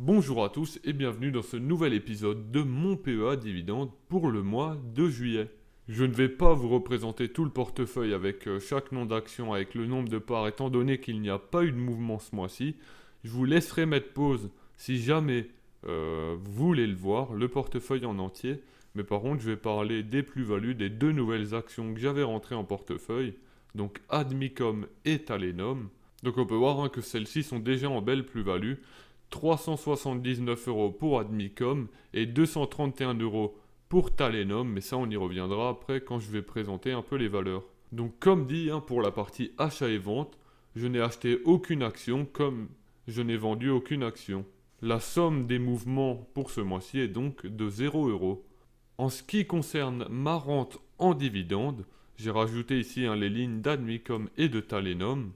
Bonjour à tous et bienvenue dans ce nouvel épisode de mon PEA Dividende pour le mois de juillet. Je ne vais pas vous représenter tout le portefeuille avec chaque nom d'action, avec le nombre de parts, étant donné qu'il n'y a pas eu de mouvement ce mois-ci. Je vous laisserai mettre pause si jamais vous voulez le voir, le portefeuille en entier. Mais par contre, je vais parler des plus-values des deux nouvelles actions que j'avais rentrées en portefeuille, donc Admicom et Talenom. Donc on peut voir que celles-ci sont déjà en belle plus-value. 379 euros pour Admicom et 231 euros pour Talenom, mais ça on y reviendra après quand je vais présenter un peu les valeurs. Donc comme dit, pour la partie achat et vente, je n'ai acheté aucune action comme je n'ai vendu aucune action. La somme des mouvements pour ce mois-ci est donc de 0 euros. En ce qui concerne ma rente en dividende, j'ai rajouté ici les lignes d'Admicom et de Talenom.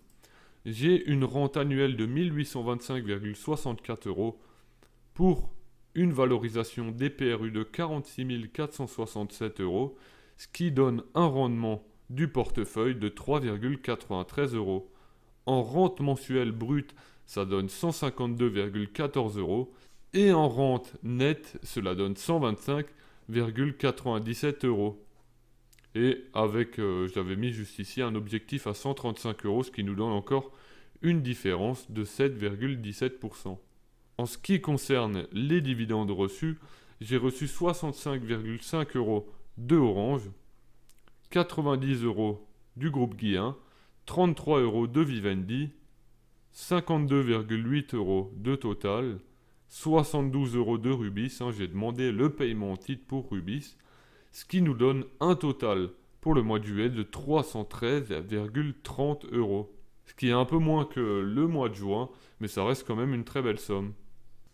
J'ai une rente annuelle de 1825,64 euros pour une valorisation des PRU de 46 467 euros, ce qui donne un rendement du portefeuille de 3,93 euros. En rente mensuelle brute, ça donne 152,14 euros. Et en rente nette, cela donne 125,97 euros. Et avec, j'avais mis juste ici un objectif à 135 euros, ce qui nous donne encore une différence de 7,17%. En ce qui concerne les dividendes reçus, j'ai reçu 65,5 euros de Orange, 90 euros du groupe Guillain, 33 euros de Vivendi, 52,8 euros de Total, 72 euros de Rubis. J'ai demandé le paiement en titre pour Rubis, ce qui nous donne un total pour le mois de juillet de 313,30 euros. Ce qui est un peu moins que le mois de juin, mais ça reste quand même une très belle somme.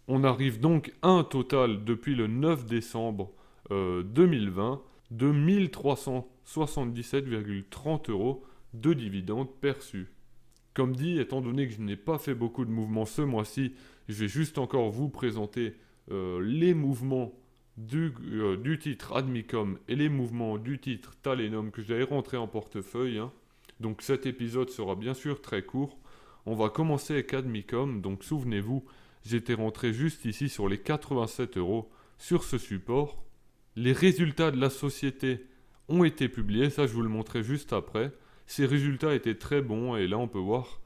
On arrive donc à un total depuis le 9 décembre 2020 de 1377,30 euros de dividendes perçus. Comme dit, étant donné que je n'ai pas fait beaucoup de mouvements ce mois-ci, je vais juste encore vous présenter les mouvements du titre Admicom et les mouvements du titre Talenom que j'avais rentré en portefeuille. Donc cet épisode sera bien sûr très court. On va commencer avec Admicom. Donc souvenez-vous, j'étais rentré juste ici sur les 87 euros sur ce support. Les résultats de la société ont été publiés, ça je vous le montrerai juste après. Ces résultats étaient très bons et là on peut voir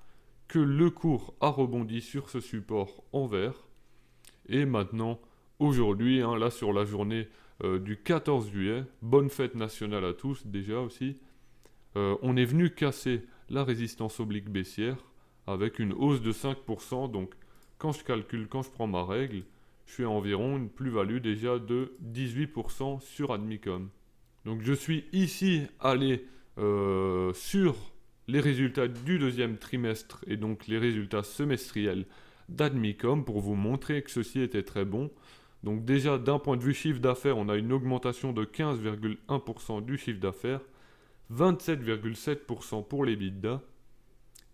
que le cours a rebondi sur ce support en vert. Et maintenant, aujourd'hui, là sur la journée du 14 juillet, bonne fête nationale à tous déjà aussi, on est venu casser la résistance oblique baissière avec une hausse de 5%. Donc quand je prends ma règle, je suis à environ une plus-value déjà de 18% sur Admicom. Donc je suis ici allé sur les résultats du deuxième trimestre et donc les résultats semestriels d'Admicom pour vous montrer que ceci était très bon. Donc déjà d'un point de vue chiffre d'affaires, on a une augmentation de 15,1% du chiffre d'affaires, 27,7% pour l'EBITDA.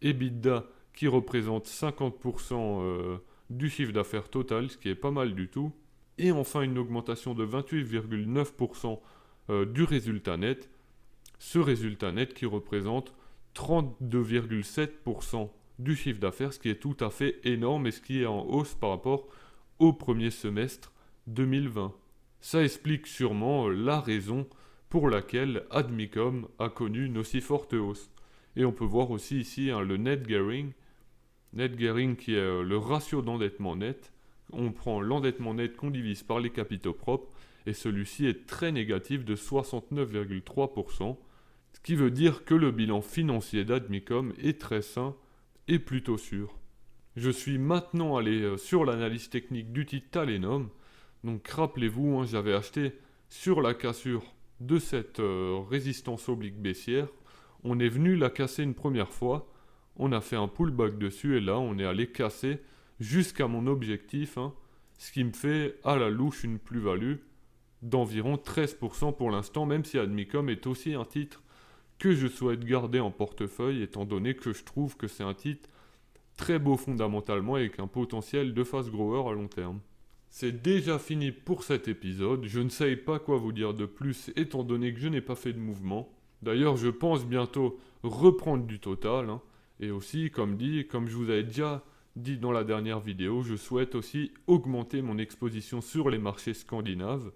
EBITDA qui représente 50% du chiffre d'affaires total, ce qui est pas mal du tout. Et enfin une augmentation de 28,9% du résultat net. Ce résultat net qui représente 32,7% du chiffre d'affaires, ce qui est tout à fait énorme et ce qui est en hausse par rapport au premier semestre 2020. Ça explique sûrement la raison pour laquelle Admicom a connu une aussi forte hausse. Et on peut voir aussi ici le net gearing. Net gearing qui est le ratio d'endettement net. On prend l'endettement net qu'on divise par les capitaux propres et celui-ci est très négatif de 69,3%. Ce qui veut dire que le bilan financier d'Admicom est très sain et plutôt sûr. Je suis maintenant allé sur l'analyse technique du titre Talenom. Donc rappelez-vous, j'avais acheté sur la cassure de cette résistance oblique baissière. On est venu la casser une première fois. On a fait un pullback dessus et là on est allé casser jusqu'à mon objectif. Ce qui me fait à la louche une plus-value d'environ 13% pour l'instant, même si Admicom est aussi un titre que je souhaite garder en portefeuille étant donné que je trouve que c'est un titre très beau fondamentalement et avec un potentiel de fast grower à long terme. C'est déjà fini pour cet épisode, je ne sais pas quoi vous dire de plus étant donné que je n'ai pas fait de mouvement. D'ailleurs je pense bientôt reprendre du total et aussi comme dit, comme je vous avais déjà dit dans la dernière vidéo, je souhaite aussi augmenter mon exposition sur les marchés scandinaves,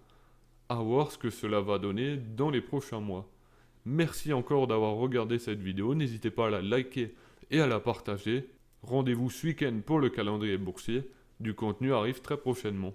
à voir ce que cela va donner dans les prochains mois. Merci encore d'avoir regardé cette vidéo, n'hésitez pas à la liker et à la partager. Rendez-vous ce week-end pour le calendrier boursier, du contenu arrive très prochainement.